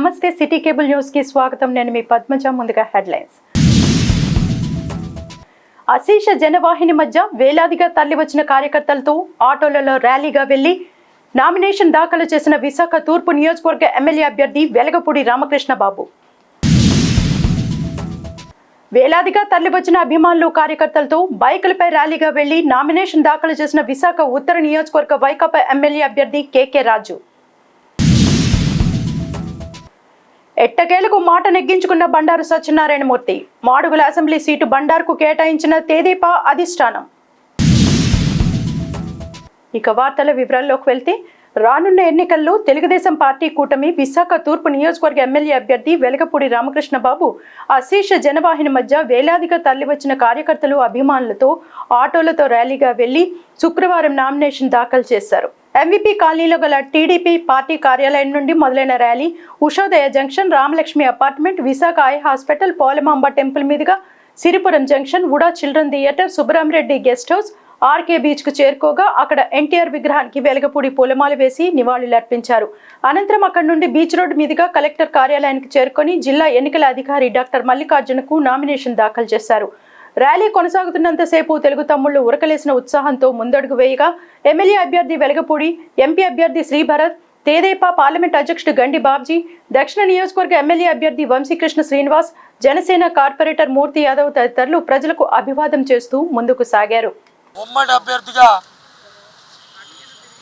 నమస్తే city cable news కి స్వాగతం. నేను మీ పద్మజ. ముందుగా హెడ్లైన్స్. అశేష జనవాహిని మధ్య వేలాదిగా తరలివచ్చిన కార్యకర్తలతో ఆటోలలో ర్యాలీగా వెళ్లి నామినేషన్ దాఖలు చేసిన విశాఖ తూర్పు నియోజకవర్గ ఎమ్మెల్యే అభ్యర్థి వెలగపూడి రామకృష్ణ బాబు. వేలాదిగా తరలివచ్చిన అభిమానులు కార్యకర్తలతో బైకులపై ర్యాలీగా వెళ్లి నామినేషన్ దాఖలు చేసిన విశాఖ ఉత్తర నియోజకవర్గ వైకాపా ఎమ్మెల్యే అభ్యర్థి కేకే రాజు. ఎట్టకేలకు మాట నెగ్గించుకున్న బండారు సత్యనారాయణమూర్తి. మాడుగుల అసెంబ్లీ సీటు బండారుకు కేటాయించిన తెదేపా అధిష్టానం. ఇక వార్తల వివరాల్లోకి వెళ్తే, రానున్న ఎన్నికల్లో తెలుగుదేశం పార్టీ కూటమి విశాఖ తూర్పు నియోజకవర్గ ఎమ్మెల్యే అభ్యర్థి వెలగపూడి రామకృష్ణ బాబు అశేష జనవాహిని మధ్య వేలాదిగా తరలివచ్చిన కార్యకర్తలు అభిమానులతో ఆటోలతో ర్యాలీగా వెళ్లి శుక్రవారం నామినేషన్ దాఖలు చేశారు. ఎంవీపీ కాలనీలో గల టీడీపీ పార్టీ కార్యాలయం నుండి మొదలైన rally Ushodaya junction, Ramalakshmi apartment, Visakha eye hospital, Polamamba temple మీదుగా Siripuram junction, UDA children theatre, Subbaramareddy guest house, RK beach కు చేరుకోగా అక్కడ ఎన్టీఆర్ విగ్రహానికి వెలగపూడి పూలమాల వేసి నివాళులర్పించారు. అనంతరం అక్కడి నుండి బీచ్ రోడ్ మీదుగా కలెక్టర్ కార్యాలయానికి చేరుకొని జిల్లా ఎన్నికల అధికారి డాక్టర్ మల్లికార్జునకు నామినేషన్ దాఖలు చేశారు. ర్యాలీ కొనసాగుతున్నంతసేపు తెలుగు తమ్ముళ్లు ఉరకలేసిన ఉత్సాహంతో ముందడుగు వేయగా ఎమ్మెల్యే అభ్యర్థి వెలగపూడి, ఎంపీ అభ్యర్థి శ్రీభరత్, తెదేపా పార్లమెంట్ అధ్యక్షుడు గండి బాబ్జీ, దక్షిణ నియోజకవర్గ ఎమ్మెల్యే అభ్యర్థి వంశీకృష్ణ శ్రీనివాస్, జనసేన కార్పొరేటర్ మూర్తి యాదవ్ తదితరులు ప్రజలకు అభివాదం చేస్తూ ముందుకు సాగారు. ఉమ్మడి అభ్యర్థిగా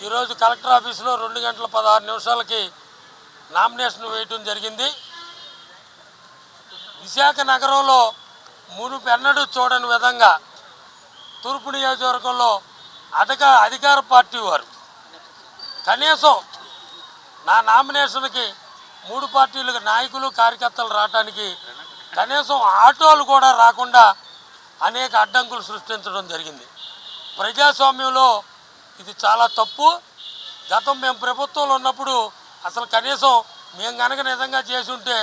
ఈరోజు కలెక్టర్ ఆఫీసులో 2:16 నామినేషన్ వేయటం జరిగింది. విశాఖ నగరంలో మునుపెన్నడూ చూడని విధంగా తూర్పు నియోజకవర్గంలో అధికార పార్టీ వారు కనీసం నా నామినేషన్కి 3 పార్టీలకు నాయకులు కార్యకర్తలు రావడానికి కనీసం ఆటోలు కూడా రాకుండా అనేక అడ్డంకులు సృష్టించడం జరిగింది. ప్రజాస్వామ్యంలో ఇది చాలా తప్పు. గతం మేము ప్రభుత్వంలో ఉన్నప్పుడు అసలు కనీసం మేము కనుక నిజంగా చేసి ఉంటే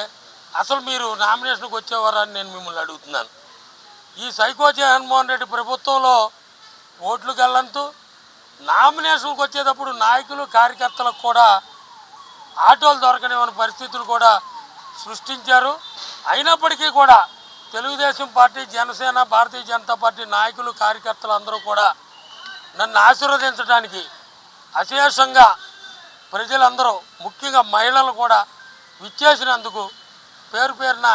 అసలు మీరు నామినేషన్కి వచ్చేవారని నేను మిమ్మల్ని అడుగుతున్నాను. ఈ సైకో జగన్మోహన్ రెడ్డి ప్రభుత్వంలో ఓట్లు గల్లంతు నామినేషన్కి వచ్చేటప్పుడు నాయకులు కార్యకర్తలకు కూడా ఆటోలు దొరకనివ్వని పరిస్థితులు కూడా సృష్టించారు. అయినప్పటికీ కూడా తెలుగుదేశం పార్టీ, జనసేన, భారతీయ జనతా పార్టీ నాయకులు కార్యకర్తలు అందరూ కూడా నన్ను ఆశీర్వదించడానికి అశేషంగా ప్రజలందరూ, ముఖ్యంగా మహిళలు కూడా విచ్చేసినందుకు పేరు పేరున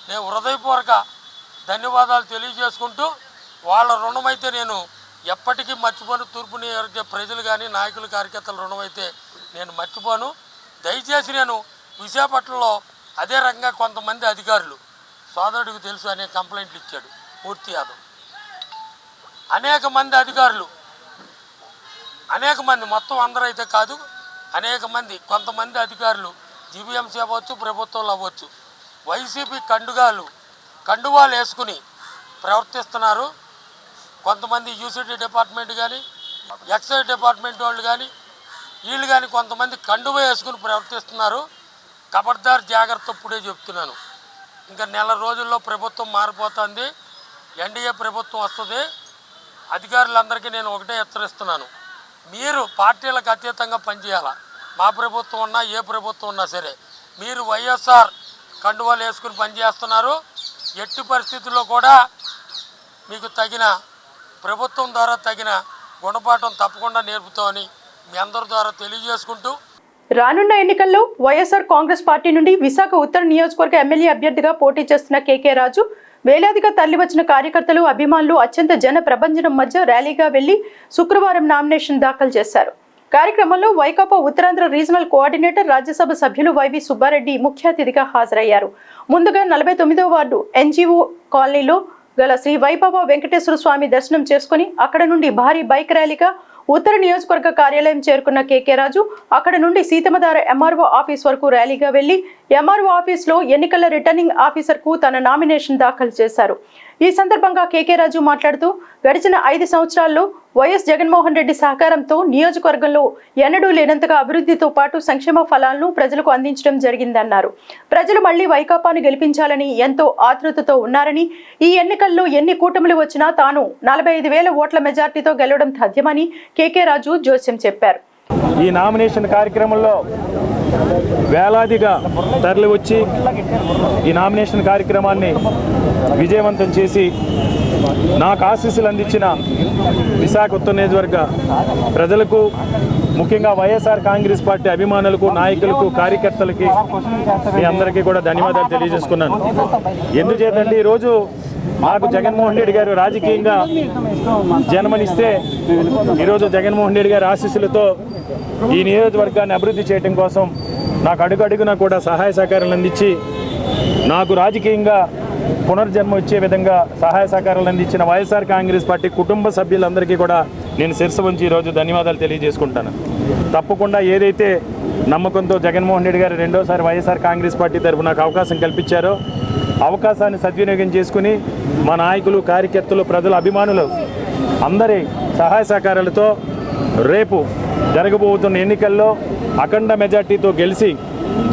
నేను హృదయపూర్వక ధన్యవాదాలు తెలియజేసుకుంటూ, వాళ్ళ రుణమైతే నేను ఎప్పటికీ మర్చిపోను. తూర్పు నియోజకవర్గ ప్రజలు కానీ నాయకులు కార్యకర్తల రుణమైతే నేను మర్చిపోను. దయచేసి నేను విశాఖపట్నంలో అదే రకంగా కొంతమంది అధికారులు, సోదరుడికి తెలుసు, అనేక కంప్లైంట్లు ఇచ్చాడు మూర్తి యాదవ్. అనేక మంది అధికారులు, అనేక మంది, మొత్తం అందరూ అయితే కాదు, అనేక మంది, కొంతమంది అధికారులు జీబీఎంసీ అవ్వచ్చు, ప్రభుత్వంలో అవ్వచ్చు, వైసీపీ కండువాలు వేసుకుని ప్రవర్తిస్తున్నారు. కొంతమంది యూసిటీ డిపార్ట్మెంట్ కానీ, ఎక్సైజ్ డిపార్ట్మెంట్ వాళ్ళు కానీ, వీళ్ళు కానీ కొంతమంది కండువ వేసుకుని ప్రవర్తిస్తున్నారు. ఖబర్దార్, జాగ్రత్త. ఇప్పుడే చెప్తున్నాను, ఇంకా నెల రోజుల్లో ప్రభుత్వం మారిపోతుంది, ఎన్డీఏ ప్రభుత్వం వస్తుంది. అధికారులందరికీ నేను ఒకటే హెచ్చరిస్తున్నాను, మీరు పార్టీలకు అతీతంగా పనిచేయాలా. మా ప్రభుత్వం ఉన్నా, ఏ ప్రభుత్వం ఉన్నా సరే, మీరు వైఎస్ఆర్ కండువాలు వేసుకుని పనిచేస్తున్నారు. ఎట్టి పరిస్థితుల్లో కూడా మీకు తగిన, ప్రభుత్వం ద్వారా తగిన గుణపాఠం తప్పకుండా నేర్పుతామని మీ అందరి ద్వారా తెలియజేసుకుంటూ, రానున్న ఎన్నికల్లో వైఎస్ఆర్ కాంగ్రెస్ పార్టీ నుండి విశాఖ ఉత్తర నియోజకవర్గ ఎమ్మెల్యే అభ్యర్థిగా పోటీ చేస్తున్న కేకే రాజు వేలాదిగా తరలివచ్చిన కార్యకర్తలు, అభిమానులు అత్యంత జన ప్రభంజనం మధ్య ర్యాలీగా వెళ్లి శుక్రవారం నామినేషన్ దాఖలు చేశారు. కార్యక్రమంలో వైకాపా ఉత్తరాంధ్ర రీజనల్ కోఆర్డినేటర్, రాజ్యసభ సభ్యులు వైవి సుబ్బారెడ్డి ముఖ్య అతిథిగా హాజరయ్యారు. ముందుగా 49వ వార్డు ఎన్జీఓ కాలనీలో గల శ్రీ వైభవ వెంకటేశ్వర స్వామి దర్శనం చేసుకుని అక్కడ నుండి భారీ బైక్ ర్యాలీగా ఉత్తర నియోజకవర్గ కార్యాలయం చేరుకున్న కేకే రాజు అక్కడ నుండి సీతమధార ఎంఆర్ఓ ఆఫీస్ వరకు ర్యాలీగా వెళ్లి ఎంఆర్ఓ ఆఫీస్లో ఎన్నికల రిటర్నింగ్ ఆఫీసర్కు తన నామినేషన్ దాఖలు చేశారు. ఈ సందర్భంగా కేకే రాజు మాట్లాడుతూ, గడిచిన 5 సంవత్సరాల్లో వైఎస్ జగన్మోహన్ రెడ్డి సహకారంతో నియోజకవర్గంలో ఎన్నడూ లేనంతగా అభివృద్ధితో పాటు సంక్షేమ ఫలాలను ప్రజలకు అందించడం జరిగిందన్నారు. ప్రజలు మళ్లీ వైకాపాను గెలిపించాలని ఎంతో ఆతృతతో ఉన్నారని, ఈ ఎన్నికల్లో ఎన్ని కూటములు వచ్చినా తాను 45,000 ఓట్ల మెజార్టీతో గెలవడం తథ్యమని కేకే రాజు జోస్యం చెప్పారు. ఈ నామినేషన్ కార్యక్రమంలో వేలాదిగా తరలి వచ్చి ఈ నామినేషన్ కార్యక్రమాన్ని విజయవంతం చేసి నాకు ఆశీస్సులు అందించిన విశాఖ ఉత్తర నియోజకవర్గ ప్రజలకు, ముఖ్యంగా వైఎస్ఆర్ కాంగ్రెస్ పార్టీ అభిమానులకు, నాయకులకు, కార్యకర్తలకి మీ అందరికీ కూడా ధన్యవాదాలు తెలియజేసుకున్నాను. ఎందుచేతంటే ఈరోజు మాకు జగన్మోహన్ రెడ్డి గారు రాజకీయంగా జన్మనిస్తే ఈరోజు జగన్మోహన్ రెడ్డి గారి ఆశీస్సులతో ఈ నియోజకవర్గాన్ని అభివృద్ధి చేయడం కోసం నాకు అడుగడుగున కూడా సహాయ సహకారాలు అందించి నాకు రాజకీయంగా పునర్జన్మ ఇచ్చే విధంగా సహాయ సహకారాలు అందించిన వైఎస్ఆర్ కాంగ్రెస్ పార్టీ కుటుంబ సభ్యులందరికీ కూడా నేను శిరస్సు వంచి ఈరోజు ధన్యవాదాలు తెలియజేసుకుంటాను. తప్పకుండా ఏదైతే నమ్మకంతో జగన్మోహన్ రెడ్డి గారు రెండోసారి వైఎస్ఆర్ కాంగ్రెస్ పార్టీ తరఫున నాకు అవకాశం కల్పించారో అవకాశాన్ని సద్వినియోగం చేసుకుని మా నాయకులు, కార్యకర్తలు, ప్రజల అభిమానులు అందరి సహాయ సహకారాలతో రేపు జరగబోతున్న ఎన్నికల్లో అఖండ మెజార్టీతో గెలిచి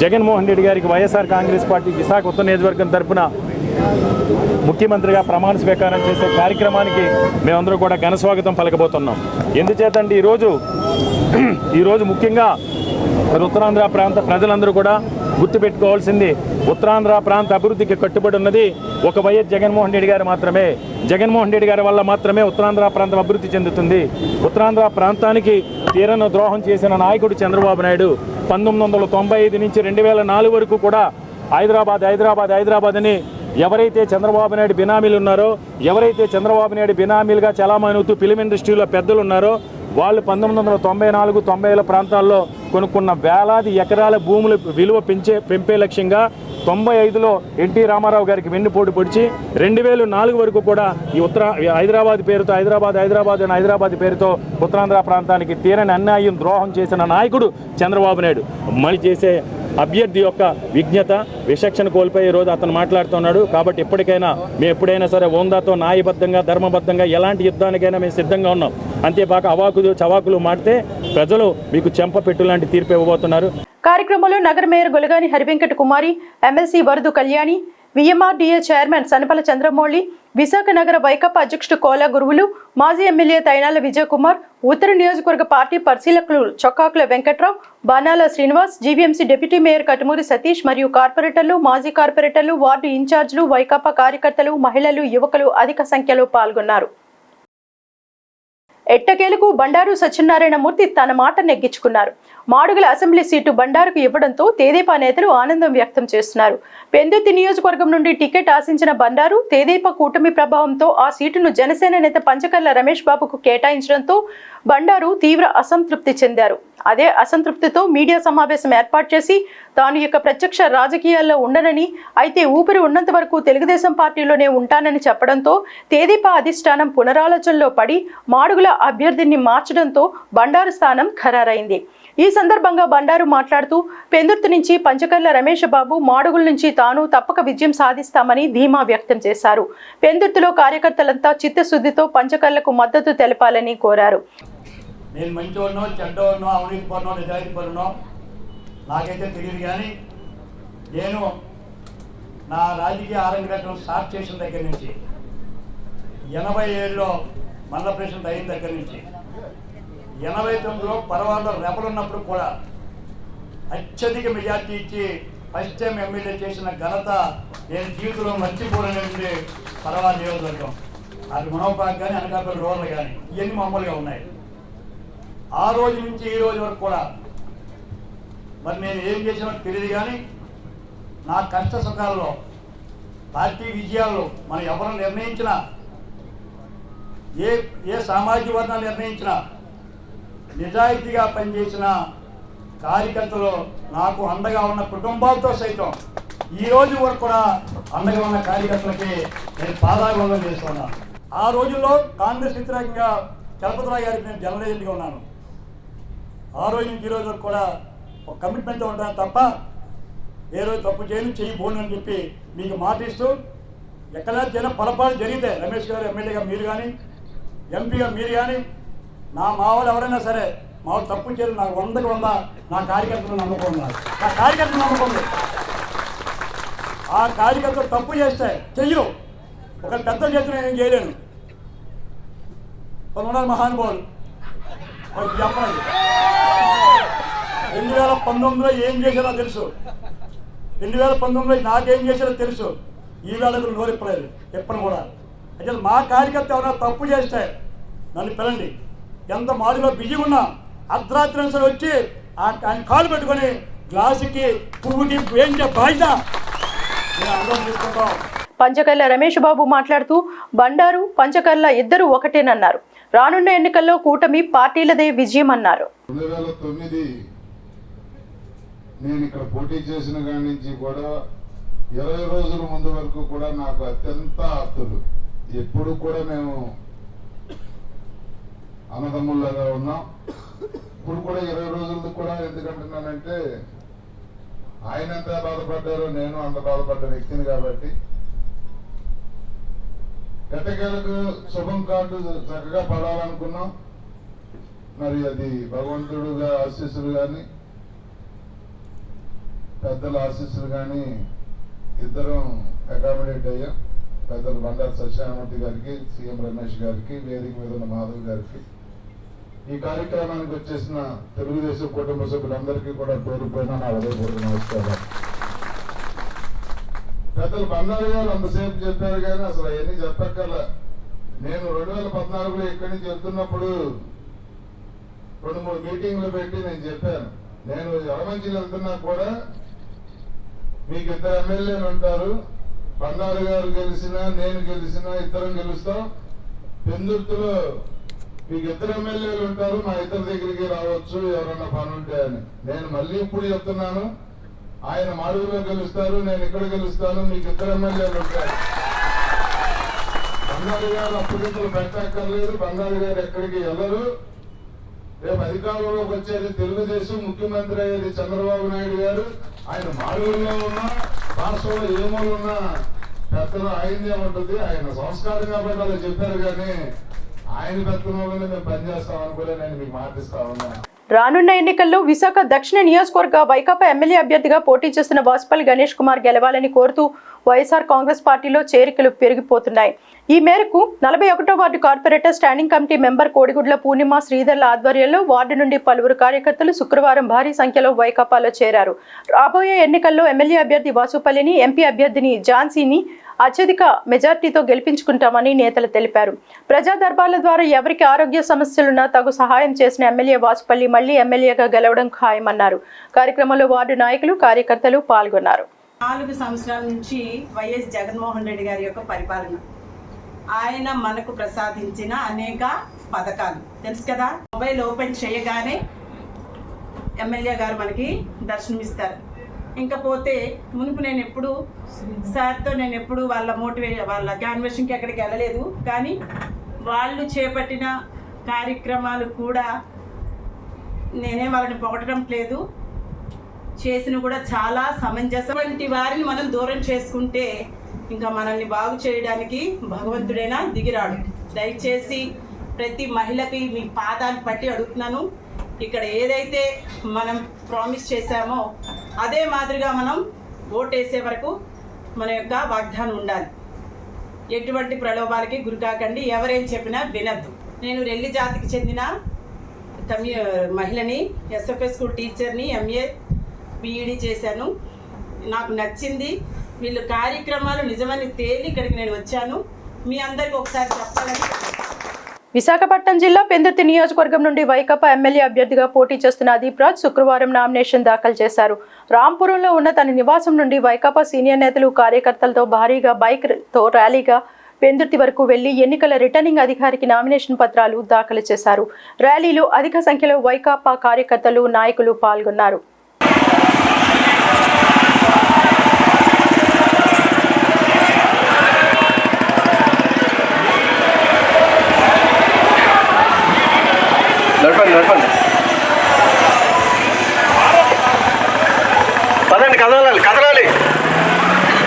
జగన్మోహన్ రెడ్డి గారికి వైఎస్ఆర్ కాంగ్రెస్ పార్టీ విశాఖ ఉత్తర నియోజకవర్గం తరఫున ముఖ్యమంత్రిగా ప్రమాణ స్వీకారం చేసే కార్యక్రమానికి మేమందరూ కూడా ఘన స్వాగతం పలకబోతున్నాం. ఎందుచేతంటే ఈరోజు ముఖ్యంగా ఉత్తరాంధ్ర ప్రాంత ప్రజలందరూ కూడా గుర్తుపెట్టుకోవాల్సింది, ఉత్తరాంధ్ర ప్రాంత అభివృద్ధికి కట్టుబడి ఉన్నది ఒక వైఎస్ జగన్మోహన్ రెడ్డి గారు మాత్రమే. జగన్మోహన్ రెడ్డి గారి వల్ల మాత్రమే ఉత్తరాంధ్ర ప్రాంతం అభివృద్ధి చెందుతుంది. ఉత్తరాంధ్ర ప్రాంతానికి తీరను ద్రోహం చేసిన నాయకుడు చంద్రబాబు నాయుడు 1995 నుంచి 2004 వరకు కూడా హైదరాబాద్ అని ఎవరైతే చంద్రబాబు నాయుడు బినామీలు ఉన్నారో, ఎవరైతే చంద్రబాబు నాయుడు బినామీలుగా చలామణవుతూ ఫిలిం ఇండస్ట్రీలో పెద్దలు ఉన్నారో వాళ్ళు 1994-90 ప్రాంతాల్లో కొనుక్కున్న వేలాది ఎకరాల భూముల విలువ పెంపే లక్ష్యంగా 95లో ఎన్టీ రామారావు గారికి వెన్నుపోటు పొడిచి 2004 వరకు కూడా ఈ హైదరాబాద్ పేరుతో హైదరాబాద్ పేరుతో ఉత్తరాంధ్ర ప్రాంతానికి తీరని అన్యాయం, ద్రోహం చేసిన నాయకుడు చంద్రబాబు నాయుడు. మళ్ళీ చేసే అభ్యర్థి యొక్క విజ్ఞత, విచక్షణ కోల్పోయే రోజు అతను మాట్లాడుతున్నాడు. కాబట్టి మేము ఎప్పుడైనా సరే హోందాతో, న్యాయబద్ధంగా, ధర్మబద్ధంగా ఎలాంటి యుద్ధానికైనా మేము సిద్ధంగా ఉన్నాం. అంతేకాక చవాకులు మాడితే ప్రజలు మీకు చెంప పెట్టు లాంటి తీర్పు ఇవ్వబోతున్నారు. కార్యక్రమంలో నగర mayor Golagani Harivenkata Kumari, MLC Varudu Kalyani, VMRDA chairman Sanapala Chandramouli, Visakha నగర వైకాపా అధ్యక్షుడు కోలా గురువులు, మాజీ ఎమ్మెల్యే తైనాల విజయకుమార్, ఉత్తర నియోజకవర్గ పార్టీ పరిశీలకులు Chokkakula Venkatrao, Banala Srinivas, GVMC deputy mayor Katumuri Satish మరియు కార్పొరేటర్లు, మాజీ కార్పొరేటర్లు, వార్డు ఇన్ఛార్జీలు, వైకాపా కార్యకర్తలు, మహిళలు, యువకులు అధిక సంఖ్యలో పాల్గొన్నారు. ఎట్టకేలకు బండారు సత్యనారాయణ మూర్తి తన మాట నెగ్గించుకున్నారు. మాడుగుల అసెంబ్లీ సీటు బండారుకు ఇవ్వడంతో తెదేపా నేతలు ఆనందం వ్యక్తం చేస్తున్నారు. పెందుర్తి నియోజకవర్గం నుండి టికెట్ ఆశించిన బండారు తెదేపా కూటమి ప్రభావంతో ఆ సీటును జనసేన నేత పంచకర్ల రమేష్ బాబుకు కేటాయించడంతో బండారు తీవ్ర అసంతృప్తి చెందారు. అదే అసంతృప్తితో మీడియా సమావేశం ఏర్పాటు చేసి తాను యొక్క ప్రత్యక్ష రాజకీయాల్లో ఉండనని, అయితే ఊపిరి ఉన్నంత వరకు తెలుగుదేశం పార్టీలోనే ఉంటానని చెప్పడంతో తెదేపా అధిష్టానం పునరాలోచనలో పడి మాడుగుల అభ్యర్థిని మార్చడంతో బండారు స్థానం ఖరారైంది. ఈ సందర్భంగా బండారు మాట్లాడుతూ పెందుర్తి నుంచి పంచకర్ల రమేష్ బాబు, మాడుగుల నుంచి తాను తప్పక విజయం సాధిస్తామని ధీమా వ్యక్తం చేశారు. పెందుర్తిలో కార్యకర్తలంతా చిత్తశుద్ధితో పంచకర్లకు మద్దతు తెలపాలని కోరారు. నేను మంచివాడినో, చెడ్డవాడినో, అవినీతి పరునో, నిజాయితీ పరునో నాకైతే తెలియదు. కానీ నేను నా రాజకీయ ఆరంగేట్రం స్టార్ట్ చేసిన దగ్గర నుంచి 87లో మండల ప్రెసిడెంట్ అయిన దగ్గర నుంచి 89లో పరవాడలో రెపలున్నప్పుడు కూడా అత్యధిక మెజార్టీ ఇచ్చి ఫస్ట్ టైం ఎమ్మెల్యే చేసిన ఘనత నేను జీవితంలో మర్చిపోలేనండి. పరవాడ నియోజకవర్గం అది మనోపాక్ కానీ, అనకాపల్లి రోడ్లు కానీ ఇవన్నీ మామూలుగా ఉన్నాయి. ఆ రోజు నుంచి ఈ రోజు వరకు కూడా మరి నేను ఏం చేసినా తెలియదు. కానీ నా కష్ట సుఖాల్లో, పార్టీ విజయాల్లో మనం ఎవరు నిర్ణయించినా, ఏ సామాజిక వర్గాలు నిర్ణయించినా నిజాయితీగా పనిచేసిన కార్యకర్తలు, నాకు అండగా ఉన్న కుటుంబాలతో సైతం ఈ రోజు వరకు కూడా అండగా ఉన్న కార్యకర్తలకి నేను పాదాభివందనం చేస్తున్నాను. ఆ రోజుల్లో కాంగ్రెస్ వ్యతిరేకంగా చలపతిరావు గారికి నేను జనరల్ ఏజెంట్గా ఉన్నాను. ఆ రోజు నుంచి ఈ రోజు వరకు కూడా ఒక కమిట్మెంట్తో ఉంటాను తప్ప ఏ రోజు తప్పు చేయబోను అని చెప్పి మీకు మాటిస్తూ, ఎక్కడైనా పొరపాటు జరిగితే రమేష్ గారు ఎమ్మెల్యేగా మీరు కానీ, ఎంపీగా మీరు కానీ, మా వాళ్ళు ఎవరైనా సరే మా వాళ్ళు తప్పు చేయరు, నాకు 100కి 100 నా కార్యకర్తలు నమ్మకం ఉన్నారు. నా కార్యకర్తలు నమ్మకం ఉంది. ఆ కార్యకర్తలు తప్పు చేస్తే చెయ్యరు. ఒక పెద్ద చేతులు నేను చేయలేను. కొంతమంది మహానుభావులు చెప్పండి, 2019లో ఏం చేశారో తెలుసు, 2019లో నాకేం చేశారో తెలుసు. ఈ వేళకు నోరు ఇప్పలేదు, ఎప్పను కూడా. అయితే మా కార్యకర్త ఎవరైనా తప్పు చేస్తే నన్ను పిలండి. ఎంత మాడిలో బిజీగా ఉన్నా అర్ధరాత్రి సరే వచ్చి ఆయన కాలు పెట్టుకొని గ్లాసుకి పువ్వుకి వేయించే బాధ్యత నేను అందరం తీసుకుంటాం. పంచకర్ల రమేష్ బాబు మాట్లాడుతూ బండారు పంచకర్ల ఇద్దరు ఒకటేనన్నారు. రానున్న ఎన్నికల్లో కూటమి పార్టీలదే విజయం అన్నారు. 2009 నేను ఇక్కడ పోటీ చేసిన కాడి నుంచి కూడా 20 రోజుల ముందు వరకు కూడా నాకు అత్యంత ఆప్తులు. ఎప్పుడు కూడా మేము అన్నదమ్ముల్లాగా ఉన్నాం. ఇప్పుడు కూడా 20 రోజులకు కూడా ఎందుకంటున్నానంటే ఆయన ఎంత బాధపడ్డారో నేను అంత బాధపడ్డ వ్యక్తిని కాబట్టి ఎట్టకేలకు శుభం కార్డు చక్కగా పడాలనుకున్నాం. మరి అది భగవంతుడుగా ఆశీస్సులు కానీ పెద్దల ఆశీస్సులు కానీ ఇద్దరం అకామిడేట్ అయ్యాం. పెద్దలు బండారు సత్యనారాయణమూర్తి గారికి, సీఎం రమేష్ గారికి, వేదిక మీద ఉన్న మాధవ్ గారికి, ఈ కార్యక్రమానికి వచ్చేసిన తెలుగుదేశం కుటుంబ సభ్యులందరికీ కూడా పేరుపోయినా నా హృదయపూర్వక నమస్కారాలు. పెద్దలు బండారు గారు అంతసేపు చెప్పారు కానీ అసలు అవన్నీ చెప్పక్కర్లా. నేను 2014లో ఇక్కడి నుంచి వెళ్తున్నప్పుడు 2-3 మీటింగ్లు పెట్టి నేను చెప్పాను, నేను ఎలమంచికి వెళ్తున్నా కూడా మీకు 2 ఎమ్మెల్యేలు ఉంటారు, బండారు గారు గెలిచినా నేను గెలిచినా ఇద్దరం గెలుస్తాం. పెందుర్తిలో మీకు 2 ఎమ్మెల్యేలు ఉంటారు, మా ఇద్దరి దగ్గరికి రావచ్చు ఎవరన్నా పని ఉంటే అని. నేను మళ్ళీ ఇప్పుడు చెప్తున్నాను, ఆయన మాడుగులో గెలుస్తారు, నేను ఇక్కడ గెలుస్తాను, మీకు 2 ఎమ్మెల్యేలు ఉంటారు. బండారు గారు అప్పటింతలు పెట్టక్కర్లేదు, బండారు గారు ఎక్కడికి వెళ్ళరు. రేపు అధికారంలోకి వచ్చేది తెలుగుదేశం, ముఖ్యమంత్రి అయ్యేది చంద్రబాబు నాయుడు గారు. ఆయన మాడుగుల్లో ఉన్నా రాష్ట్రంలో ఏమోలు ఉన్నా పెత్తనం ఆయనదే ఉంటుంది. ఆయన సంస్కారం కాబట్టి అలా చెప్పారు కానీ ఆయన పెత్తనంలోనే మేము పనిచేస్తామని కూడా నేను మీకు మాటిస్తా ఉన్నాను. రానున్న ఎన్నికల్లో విశాఖ దక్షిణ నియోజకవర్గ వైకాపా ఎమ్మెల్యే అభ్యర్థిగా పోటీ చేస్తున్న వాసుపల్లి గణేష్ కుమార్ గెలవాలని కోరుతూ వైఎస్ఆర్ కాంగ్రెస్ పార్టీలో చేరికలు పెరిగిపోతున్నాయి. ఈ మేరకు 41వ ward corporator standing committee member Kodigudla Purnima శ్రీధర్ల ఆధ్వర్యంలో వార్డు నుండి పలువురు కార్యకర్తలు శుక్రవారం భారీ సంఖ్యలో వైకాపాలో చేరారు. రాబోయే ఎన్నికల్లో ఎమ్మెల్యే అభ్యర్థి వాసుపల్లిని, ఎంపీ అభ్యర్థిని ఝాన్సీని అత్యధిక మెజార్టీతో గెలిపించుకుంటామని నేతలు తెలిపారు. ప్రజా దర్బార్ల ద్వారా ఎవరికి ఆరోగ్య సమస్యలున్నా తగు సహాయం చేసిన ఎమ్మెల్యే వాసుపల్లి మళ్లీ ఎమ్మెల్యేగా గెలవడం ఖాయమన్నారు. కార్యక్రమంలో వార్డు నాయకులు, కార్యకర్తలు పాల్గొన్నారు. 4 సంవత్సరాల నుంచి వైఎస్ జగన్మోహన్ రెడ్డి గారి యొక్క పరిపాలన, ఆయన మనకు ప్రసాదించిన అనేక పథకాలు తెలుసు కదా. మొబైల్ ఓపెన్ చేయగానే ఎమ్మెల్యే గారు మనకి దర్శనమిస్తారు. ఇంకా పోతే మునుపు నేను ఎప్పుడు సార్తో వాళ్ళ క్యాన్వర్షన్కి ఎక్కడికి వెళ్ళలేదు, కానీ వాళ్ళు చేపట్టిన కార్యక్రమాలు కూడా నేనే వాళ్ళని పొగడడం లేదు, చేసిన కూడా చాలా సమంజసమైన వారిని మనం దూరం చేసుకుంటే ఇంకా మనల్ని బాగు చేయడానికి భగవంతుడైనా దిగిరాడు. దయచేసి ప్రతి మహిళకి మీ పాదాలు పట్టి అడుగుతున్నాను, ఇక్కడ ఏదైతే మనం ప్రామిస్ చేశామో అదే మాదిరిగా మనం ఓటేసే వరకు మన యొక్క వాగ్దానం ఉండాలి. ఎటువంటి ప్రలోభాలకి గురికాకండి, ఎవరేం చెప్పినా వినద్దు. నేను రెల్లి జాతికి చెందిన మహిళని, ఎస్ఎఫ్ఎస్ స్కూల్ టీచర్ని, ఎంఏ బీఈడీ చేశాను. నాకు నచ్చింది వీళ్ళు కార్యక్రమాలు నిజమని తేలి ఇక్కడికి నేను వచ్చాను. మీ అందరికీ ఒకసారి చెప్పాలని. విశాఖపట్నం జిల్లా పెందుర్తి నియోజకవర్గం నుండి వైకాపా ఎమ్మెల్యే అభ్యర్థిగా పోటీ చేస్తున్న అదీప్ రాజ్ శుక్రవారం నామినేషన్ దాఖలు చేశారు. రాంపురంలో ఉన్న తన నివాసం నుండి వైకాపా సీనియర్ నేతలు, కార్యకర్తలతో భారీగా బైక్తో ర్యాలీగా పెందుర్తి వరకు వెళ్లి ఎన్నికల రిటర్నింగ్ అధికారికి నామినేషన్ పత్రాలు దాఖలు చేశారు. ర్యాలీలో అధిక సంఖ్యలో వైకాపా కార్యకర్తలు, నాయకులు పాల్గొన్నారు. పదండి,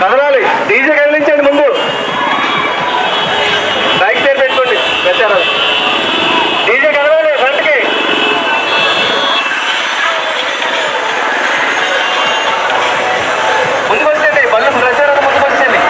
కదలాలి డీజే కదిలించండి, ముందు బైక్ టైర్ పెట్టుకోండి, పెట్టారు డీజే కదలాలి ఫ్రంట్కి. ముందుకు వచ్చేయండి, బళ్ళు ప్రచారం ముందుకు వచ్చేయండి.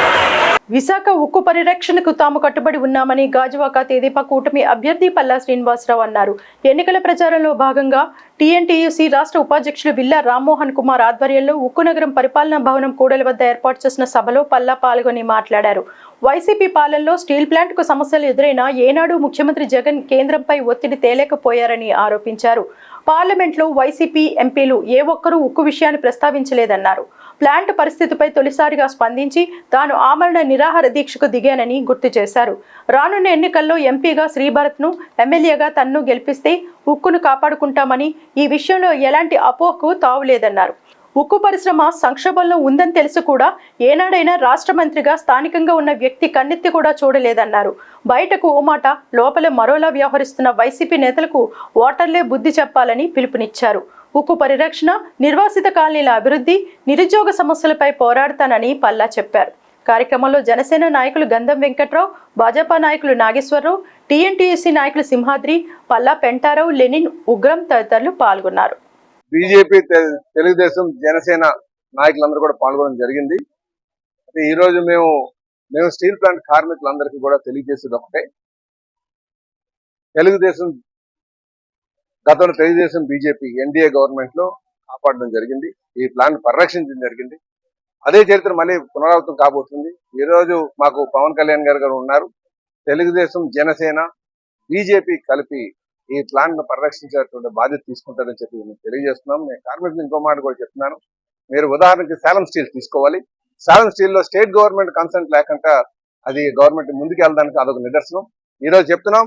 విశాఖ ఉక్కు పరిరక్షణకు తాము కట్టుబడి ఉన్నామని గాజువాక తెదేపా కూటమి అభ్యర్థి పల్లా శ్రీనివాసరావు అన్నారు. ఎన్నికల ప్రచారంలో భాగంగా టీఎన్టీయూసీ రాష్ట్ర ఉపాధ్యక్షులు విల్లా రామ్మోహన్ కుమార్ ఆధ్వర్యంలో ఉక్కు నగరం పరిపాలనా భవనం కూడలి వద్ద ఏర్పాటు చేసిన సభలో పల్లా పాల్గొని మాట్లాడారు. వైసీపీ పాలనలో స్టీల్ ప్లాంట్కు సమస్యలు ఎదురైనా ఏనాడు ముఖ్యమంత్రి జగన్ కేంద్రంపై ఒత్తిడి తేలేకపోయారని ఆరోపించారు. పార్లమెంట్లో వైసీపీ ఎంపీలు ఏ ఒక్కరూ ఉక్కు విషయాన్ని ప్రస్తావించలేదన్నారు. ప్లాంట్ పరిస్థితిపై తొలిసారిగా స్పందించి తాను ఆమరణ నిరాహార దీక్షకు దిగానని గుర్తు చేశారు. రానున్న ఎన్నికల్లో ఎంపీగా శ్రీభరత్ను, ఎమ్మెల్యేగా తన్ను గెలిపిస్తే ఉక్కును కాపాడుకుంటామని, ఈ విషయంలో ఎలాంటి అపోహకు తావులేదన్నారు. ఉక్కు పరిశ్రమ సంక్షోభంలో ఉందని తెలుసు కూడా ఏనాడైనా రాష్ట్ర మంత్రిగా స్థానికంగా ఉన్న వ్యక్తి కన్నెత్తి కూడా చూడలేదన్నారు. బయటకు ఓ మాట, లోపల మరోలా వ్యవహరిస్తున్న వైసీపీ నేతలకు ఓటర్లే బుద్ధి చెప్పాలని పిలుపునిచ్చారు. ఉక్కు పరిరక్షణ, నిర్వాసిత కాలనీల అభివృద్ధి, నిరుద్యోగ సమస్యలపై పోరాడతానని పల్లా చెప్పారు. కార్యక్రమంలో జనసేన నాయకులు గంధం వెంకట్రావు, భాజపా నాయకులు నాగేశ్వరరావు, టీఎన్టీయూసీ నాయకులు సింహాద్రి, పల్లా పెంటారావు, లెనిన్, ఉగ్రం తదితరులు పాల్గొన్నారు. బీజేపీ, తెలుగుదేశం, జనసేన నాయకులందరూ కూడా పాల్గొనడం జరిగింది. అయితే ఈరోజు మేము స్టీల్ ప్లాంట్ కార్మికులందరికీ కూడా తెలియజేసేది ఒకటే, గతంలో తెలుగుదేశం బీజేపీ ఎన్డీఏ గవర్నమెంట్ లో కాపాడడం జరిగింది, ఈ ప్లాంట్ పరిరక్షించడం జరిగింది. అదే చరిత్ర మళ్ళీ పునరావృతం కాబోతుంది. ఈ రోజు మాకు పవన్ కళ్యాణ్ గారు ఉన్నారు. తెలుగుదేశం, జనసేన, బీజేపీ కలిపి ఈ ప్లాంట్ ను పరిరక్షించేటువంటి బాధ్యత తీసుకుంటారని చెప్పి మేము తెలియజేస్తున్నాం. నేను కార్మికులు ఇంకో మాట కూడా చెప్తున్నాను. మీరు ఉదాహరణకి సేలం స్టీల్ తీసుకోవాలి. సేలం స్టీల్ లో స్టేట్ గవర్నమెంట్ కన్సెంట్ లేకుండా అది గవర్నమెంట్ ముందుకు వెళ్ళడానికి అదొక నిదర్శనం. ఈ రోజు చెప్తున్నాం,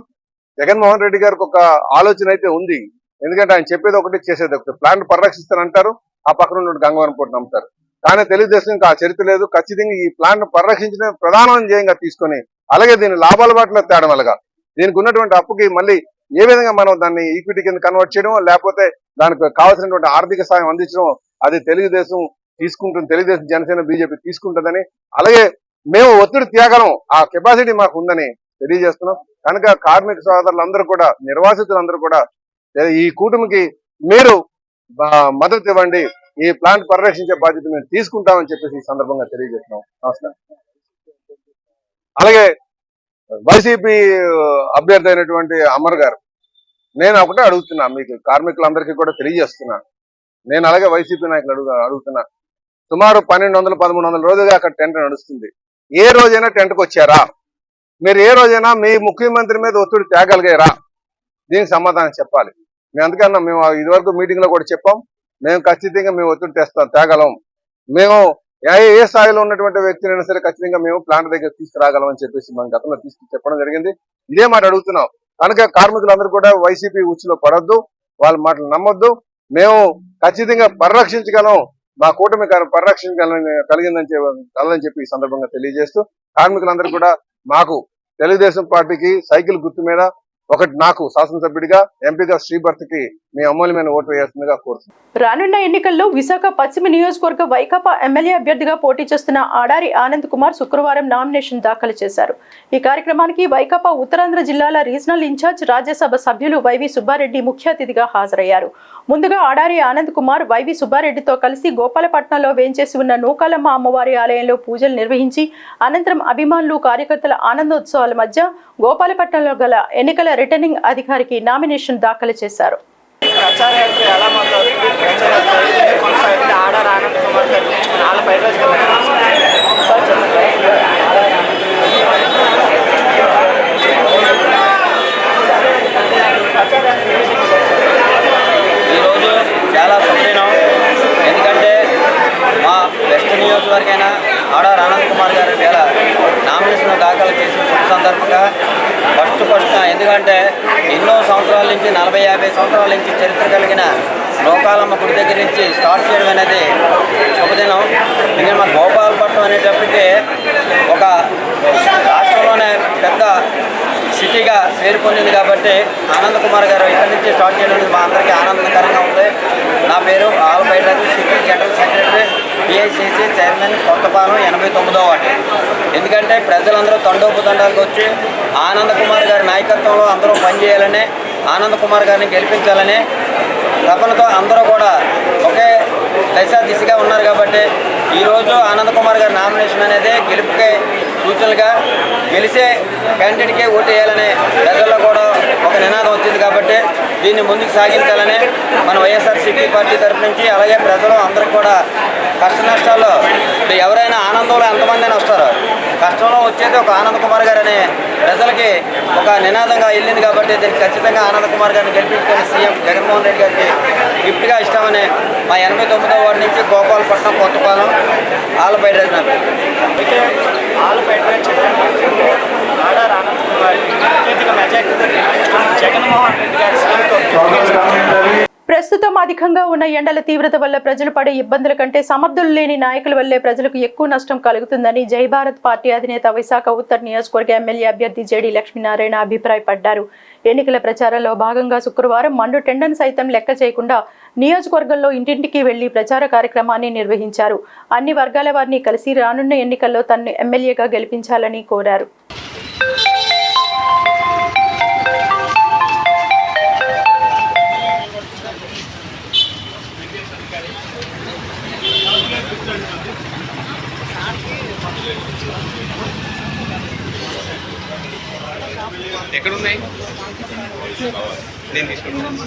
జగన్మోహన్ రెడ్డి గారికి ఒక ఆలోచన అయితే ఉంది. ఎందుకంటే ఆయన చెప్పేది ఒకటి, చేసేది ఒకటి. ప్లాంట్ పరిరక్షిస్తానంటారు, ఆ పక్కన ఉన్న గంగవరం పోటీ నమ్ముతారు. కానీ తెలుగుదేశం ఇంకా ఆ చరిత్ర లేదు. ఖచ్చితంగా ఈ ప్లాంట్ ను పరిరక్షించడం ప్రధాన ధ్యేయంగా తీసుకొని, అలాగే దీన్ని లాభాల బాటలో తేడం వల్ల దీనికి ఉన్నటువంటి అప్పుకి మళ్ళీ ఏ విధంగా మనం దాన్ని ఈక్విటీ కింద కన్వర్ట్ చేయడం, లేకపోతే దానికి కావాల్సినటువంటి ఆర్థిక సాయం అందించడం, అది తెలుగుదేశం తీసుకుంటుంది, తెలుగుదేశం, జనసేన, బీజేపీ తీసుకుంటుందని, అలాగే మేము ఒత్తిడి త్యాగలం ఆ కెపాసిటీ మాకు ఉందని తెలియజేస్తున్నాం. కనుక కార్మిక సోదరులందరూ కూడా, నిర్వాసితులందరూ కూడా ఈ కూటమికి మీరు మద్దతు ఇవ్వండి, ఈ ప్లాంట్ పరిరక్షించే బాధ్యత మేము తీసుకుంటామని చెప్పేసి ఈ సందర్భంగా తెలియజేస్తున్నాం. నమస్కారం. అలాగే వైసీపీ అభ్యర్థి అయినటువంటి అమర్ గారు, నేను ఒకటే అడుగుతున్నా, మీకు కార్మికులందరికీ కూడా తెలియజేస్తున్నాను. నేను అలాగే వైసీపీ నాయకులు అడుగుతున్నా, సుమారు 1200-1300 రోజులుగా అక్కడ టెంట్ నడుస్తుంది. ఏ రోజైనా టెంట్కి వచ్చారా? మీరు ఏ రోజైనా మీ ముఖ్యమంత్రి మీద ఒత్తిడి తేగలిగారా? దీనికి సమాధానం చెప్పాలి. మేము అందుకన్నా మేము ఇదివరకు మీటింగ్ లో కూడా చెప్పాం, మేము ఖచ్చితంగా మేము ఒత్తిడి తేగలం. మేము ఏ స్థాయిలో ఉన్నటువంటి వ్యక్తినైనా సరే ఖచ్చితంగా మేము ప్లాంట్ దగ్గర తీసుకురాగలం అని చెప్పేసి మనం గతంలో చెప్పడం జరిగింది. ఇదే మాట అడుగుతున్నాం. కనుక కార్మికులందరూ కూడా వైసీపీ ఉచ్చులో పడొద్దు, వాళ్ళ మాటలు నమ్మొద్దు. మేము ఖచ్చితంగా పరిరక్షించగలం, మా కూటమి కలిగిందని చెప్పి ఈ సందర్భంగా తెలియజేస్తూ, కార్మికులందరూ కూడా మాకు తెలుగుదేశం పార్టీకి సైకిల్ గుర్తు మీద ఒకటి, నాకు శాసనసభ్యుడిగా, ఎంపీగా శ్రీభర్త్కి మీ అమూల్యమైన ఓటు వేస్తుందిగా కోరుతున్నాను. రానున్న ఎన్నికల్లో విశాఖ పశ్చిమ నియోజకవర్గ వైకాపా ఎమ్మెల్యే అభ్యర్థిగా పోటీ చేస్తున్న ఆడారి ఆనంద్ కుమార్ శుక్రవారం నామినేషన్ దాఖలు చేశారు. ఈ కార్యక్రమానికి వైకాపా ఉత్తరాంధ్ర జిల్లాల రీజనల్ ఇన్ఛార్జ్, రాజ్యసభ సభ్యులు వైవి సుబ్బారెడ్డి ముఖ్య అతిథిగా హాజరయ్యారు. ముందుగా ఆడారి ఆనంద్ కుమార్ వైవి సుబ్బారెడ్డితో కలిసి గోపాలపట్నంలో వేంచేసి ఉన్న నూకాలమ్మ అమ్మవారి ఆలయంలో పూజలు నిర్వహించి అనంతరం అభిమానులు, కార్యకర్తల ఆనందోత్సవాల మధ్య గోపాలపట్నంలో గల ఎన్నికల రిటర్నింగ్ అధికారికి నామినేషన్ దాఖలు చేశారు. ఈరోజు చాలా సంతోషం. ఎందుకంటే మా వెస్ట్ నియోజకవర్గైన ఆడారి ఆనంద్ కుమార్ గారు వేళ నామినేషన్ దాఖలు చేసిన శుభ సందర్భంగా ఫస్ట్ ఎందుకంటే ఎన్నో సంవత్సరాల నుంచి 40-50 సంవత్సరాల నుంచి చరిత్ర కలిగిన నూకాలమ్మ గుడి దగ్గర నుంచి స్టార్ట్ చేయడం అనేది శుభదినం. ఎందుకంటే మా గోపాలపట్నం అనేటప్పటికీ ఒక రాష్ట్రంలోనే పెద్ద సిటీగా పేరు పొందింది కాబట్టి ఆనంద్ కుమార్ గారు ఇక్కడి నుంచి స్టార్ట్ చేయడం మా అందరికీ ఆనందకరంగా ఉంది. నా పేరు ఆల్పైట, city general secretary, PICC chairman, Kothapalem 89వ వార్డు. ఎందుకంటే ప్రజలందరూ తండోపతండాలకు వచ్చి ఆనంద్ కుమార్ గారి నాయకత్వంలో అందరూ పనిచేయాలని, ఆనంద్ కుమార్ గారిని గెలిపించాలని తపనతో అందరూ కూడా ఒకే దిశగా ఉన్నారు కాబట్టి ఈరోజు ఆనంద్ కుమార్ గారి నామినేషన్ అనేది గెలుపుకే సూచనలుగా గెలిచే క్యాండిడేట్కే ఓటు వేయాలనే ప్రజల్లో కూడా ఒక నినాదం వచ్చింది కాబట్టి దీన్ని ముందుకు సాగించాలని మన వైఎస్ఆర్సీపీ పార్టీ తరఫు నుంచి అలాగే ప్రజలు అందరికి కూడా కష్ట నష్టాల్లో ఎవరైనా ఆనందంలో ఎంతమంది అయినా వస్తారు, కష్టంలో వచ్చేది ఒక ఆనంద్ కుమార్ గారు అనే ప్రజలకి ఒక నినాదంగా వెళ్ళింది కాబట్టి దీనికి ఖచ్చితంగా ఆనంద్ కుమార్ గారిని గెలిపించుకొని సీఎం జగన్మోహన్ రెడ్డి గారికి గిఫ్ట్గా ఇష్టమని మా 89వ వార్డు నుంచి గోపాలపట్నం కొత్తపాలెం ఆలపేట అయితే ఆలపేట ఆడారు ఆనంద్ కుమార్ అత్యధిక మెజార్టీతో జగన్మోహన్ రెడ్డి గారి సీఎంతో. ప్రస్తుతం అధికంగా ఉన్న ఎండల తీవ్రత వల్ల ప్రజలు పడే ఇబ్బందుల కంటే సమర్థులు లేని నాయకుల వల్లే ప్రజలకు ఎక్కువ నష్టం కలుగుతుందని జై భారత్ పార్టీ అధినేత విశాఖ ఉత్తర నియోజకవర్గ ఎమ్మెల్యే అభ్యర్థి జేడి లక్ష్మీనారాయణ అభిప్రాయపడ్డారు. ఎన్నికల ప్రచారంలో భాగంగా శుక్రవారం మండు టెండను సైతం లెక్క చేయకుండా నియోజకవర్గంలో ఇంటింటికి వెళ్లి ప్రచార కార్యక్రమాన్ని నిర్వహించారు. అన్ని వర్గాల వారిని కలిసి రానున్న ఎన్నికల్లో తనను ఎమ్మెల్యేగా గెలిపించాలని కోరారు. ఎక్కడున్నాయి నేను తీసుకుంటాను.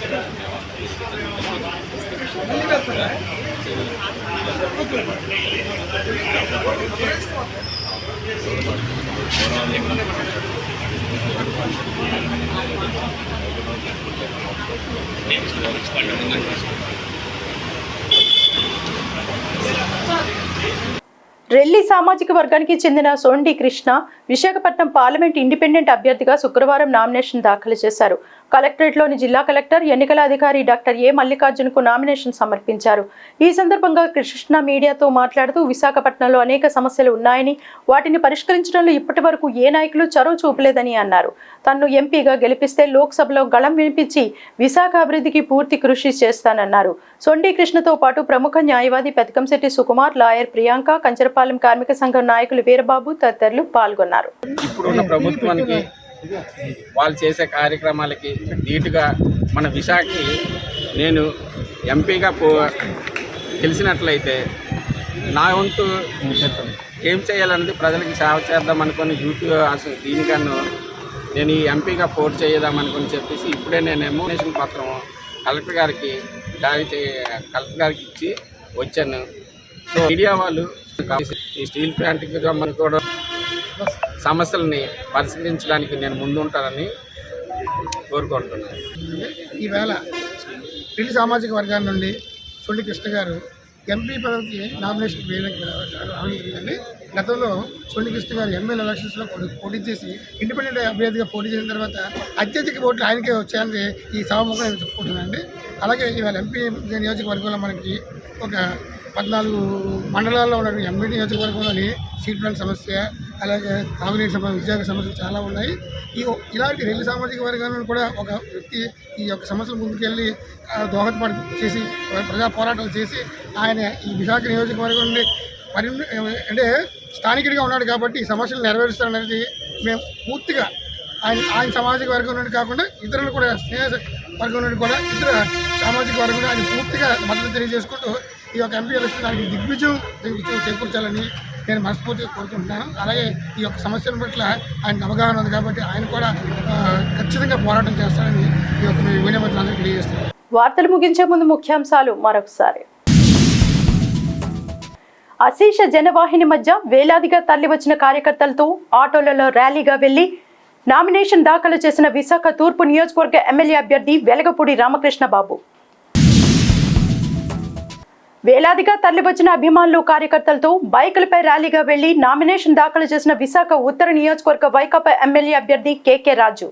రెల్లి సామాజిక వర్గానికి చెందిన సోండి కృష్ణ విశాఖపట్నం పార్లమెంట్ ఇండిపెండెంట్ అభ్యర్థిగా శుక్రవారం నామినేషన్ దాఖలు చేశారు. కలెక్టరేట్లోని జిల్లా కలెక్టర్, ఎన్నికల అధికారి డాక్టర్ ఏ మల్లికార్జునకు నామినేషన్ సమర్పించారు. ఈ సందర్భంగా కృష్ణ మీడియాతో మాట్లాడుతూ విశాఖపట్నంలో అనేక సమస్యలు ఉన్నాయని, వాటిని పరిష్కరించడంలో ఇప్పటి వరకు ఏ నాయకులు చొరవ చూపలేదని అన్నారు. తన్ను ఎంపీగా గెలిపిస్తే లోక్సభలో గళం వినిపించి విశాఖ అభివృద్ధికి పూర్తి కృషి చేస్తానన్నారు. సొండి కృష్ణతో పాటు ప్రముఖ న్యాయవాది పెతకంశెట్టి సుకుమార్, లాయర్ ప్రియాంక, కంచరపాలెం కార్మిక సంఘం నాయకులు వీరబాబు తదితరులు పాల్గొన్నారు. ఇప్పుడున్న ప్రభుత్వానికి వాళ్ళు చేసే కార్యక్రమాలకి ధీటుగా మన విశాఖకి నేను ఎంపీగా గెలిచినట్లయితే నా వంతు ఏం చేయాలన్నది ప్రజలకి సేవ చేద్దాం అనుకుని దీనికన్నా నేను ఈ ఎంపీగా పోటీ చేద్దామనుకుని చెప్పేసి ఇప్పుడే నేను నామినేషన్ పత్రం కలెక్టర్ గారికి ఇచ్చి వచ్చాను. సో మీడియా వాళ్ళు ఈ స్టీల్ ప్లాంట్కి కూడా సమస్యలని పరిశీలించడానికి నేను ముందుంటానని కోరుకుంటున్నాను. ఈవేళ రెల్లి సామాజిక వర్గాల నుండి సొండి కృష్ణ గారు ఎంపీ పదవికి నామినేషన్ వేయడానికి రావడం జరిగిందండి. గతంలో సొండి కృష్ణ గారు ఎమ్మెల్యే ఎలక్షన్స్లో పోటీ చేసి ఇండిపెండెంట్ అభ్యర్థిగా పోటీ చేసిన తర్వాత అత్యధిక ఓట్లు ఆయనకే వచ్చాయని ఈ సభముఖంగా నేను చెప్పుకుంటున్నానండి. అలాగే ఇవాళ ఎంపీ నియోజకవర్గంలో మనకి ఒక 14 మండలాల్లో ఉన్న ఎంపీ నియోజకవర్గంలోని సీట్ ప్లాంట్ సమస్య, అలాగే తాగునీటి సమస్య, ఉద్యోగ సమస్యలు చాలా ఉన్నాయి. ఇలాంటి రెల్లి సామాజిక వర్గాలను కూడా ఒక వ్యక్తి ఈ యొక్క సమస్యలు ముందుకెళ్ళి దోహదపడి చేసి ప్రజా పోరాటాలు చేసి ఆయన ఈ విశాఖ నియోజకవర్గం నుండి అంటే స్థానికుడిగా ఉన్నాడు కాబట్టి ఈ సమస్యలు నెరవేరుస్తారనేది మేము పూర్తిగా ఆయన సామాజిక వర్గం నుండి కాకుండా ఇతరులు కూడా స్నేహ వర్గం నుండి కూడా ఇతర సామాజిక వర్గం ఆయన పూర్తిగా మద్దతు తెలియజేసుకుంటూ ఈ యొక్క ఎంపీ ఎలక్షన్ దానికి దిగ్విజయం చేకూర్చాలని నేను మనస్ఫూర్తిగా కోరుకుంటున్నాను. అలాగే ఈ యొక్క సమస్యల పట్ల ఆయనకు అవగాహన ఉంది కాబట్టి ఆయన కూడా ఖచ్చితంగా పోరాటం చేస్తారని ఈ యొక్క వినియోగదారులందరికీ తెలియజేస్తున్నాను. వార్తలు ముగించే ముందు ముఖ్యాంశాలు మరొకసారి. అశేష జనవాహిని మధ్య వేలాదిగా తరలివచ్చిన కార్యకర్తలతో ఆటోలలో ర్యాలీగా వెళ్లి నామినేషన్ దాఖలు చేసిన విశాఖ తూర్పు నియోజకవర్గ ఎమ్మెల్యే అభ్యర్థి వెలగపూడి రామకృష్ణబాబు. వేలాదిగా తరలివచ్చిన అభిమానులు కార్యకర్తలతో బైకులపై ర్యాలీగా వెళ్లి నామినేషన్ దాఖలు చేసిన విశాఖ ఉత్తర నియోజకవర్గ వైకాపా ఎమ్మెల్యే అభ్యర్థి కేకే రాజు.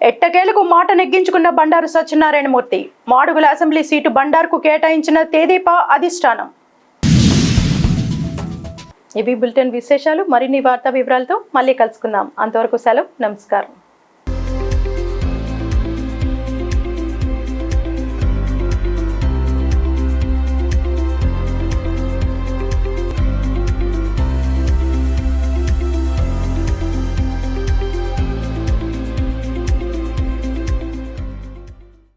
ఎట్టకేలకు మాట నెగ్గించుకున్న బండారు సత్యనారాయణమూర్తి. మాడుగుల అసెంబ్లీ సీటు బండారుకు కేటాయించిన తెదేపా అధిష్టానం. ఇవి బులెటిన్ విశేషాలు. మరిన్ని వార్తా వివరాలతో మళ్ళీ కలుసుకుందాం. అంతవరకు సెలవు. నమస్కారం.